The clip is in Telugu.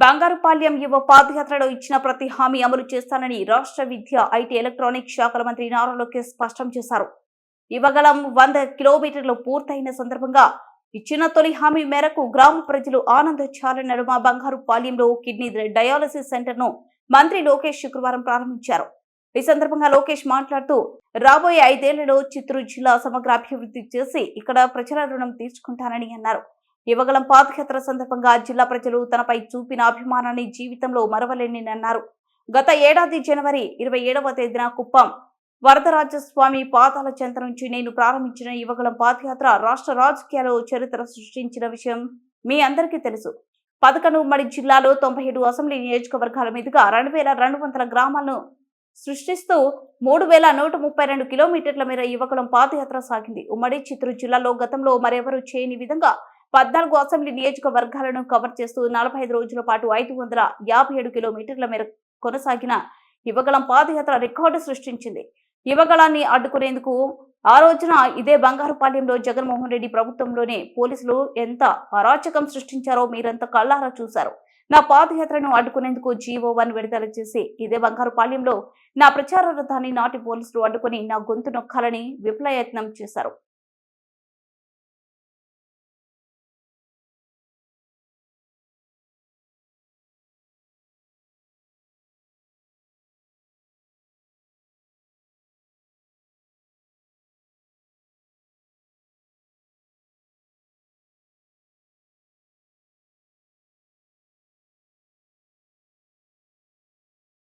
బంగారుపాళ్యం యువ పాదయాత్రలో ఇచ్చిన ప్రతి హామీ అమలు చేస్తానని రాష్ట్ర విద్య, ఐటీ, ఎలక్ట్రానిక్స్ శాఖల మంత్రి నారా లోకేష్ స్పష్టం చేశారు. యువగళం 100 కిలోమీటర్లు పూర్తయిన సందర్భంగా ఇచ్చిన తొలి హామీ మేరకు గ్రామ ప్రజలు ఆనందించాలని నడుమ బంగారుపాళ్యంలో కిడ్నీ డయాలసిస్ సెంటర్ ను మంత్రి లోకేష్ శుక్రవారం ప్రారంభించారు. ఈ సందర్భంగా లోకేష్ మాట్లాడుతూ రాబోయే 5 ఏళ్లలో చిత్తూరు జిల్లా సమగ్ర అభివృద్ధి చేసి ఇక్కడ ప్రజల రుణం తీర్చుకుంటానని అన్నారు. యువగళం పాదయాత్ర సందర్భంగా జిల్లా ప్రజలు తనపై చూపిన అభిమానాన్ని జీవితంలో మరవలేని అన్నారు. గత ఏడాది జనవరి 27వ తేదీన కుప్పం వరదరాజస్వామి పాదాల చెంత నుంచి నేను ప్రారంభించిన యువగళం పాదయాత్ర రాష్ట్ర రాజకీయాల్లో చరిత్ర సృష్టించిన విషయం మీ అందరికీ తెలుసు. 11 ఉమ్మడి జిల్లాలో 97 అసెంబ్లీ నియోజకవర్గాల మీదుగా 2200 గ్రామాలను సృష్టిస్తూ 3132 కిలోమీటర్ల మేర యువగళం పాదయాత్ర సాగింది. ఉమ్మడి చిత్తూరు జిల్లాలో గతంలో మరెవరూ చేయని విధంగా 14 అసెంబ్లీ నియోజకవర్గాలను కవర్ చేస్తూ 45 రోజుల పాటు 557 కిలోమీటర్ల మేర కొనసాగిన యువగళం పాదయాత్ర రికార్డు సృష్టించింది. యువగళాన్ని అడ్డుకునేందుకు ఆ రోజున ఇదే బంగారుపాళ్యంలో జగన్మోహన్ రెడ్డి ప్రభుత్వంలోనే పోలీసులు ఎంత అరాచకం సృష్టించారో మీరంతా కళ్ళారా చూశారు. నా పాదయాత్రను అడ్డుకునేందుకు GO1 విడుదల చేసి ఇదే బంగారుపాళ్యంలో నా ప్రచార రథాన్ని నాటి పోలీసులు అడ్డుకుని నా గొంతు నొక్కాలని విఫలయత్నం చేశారు.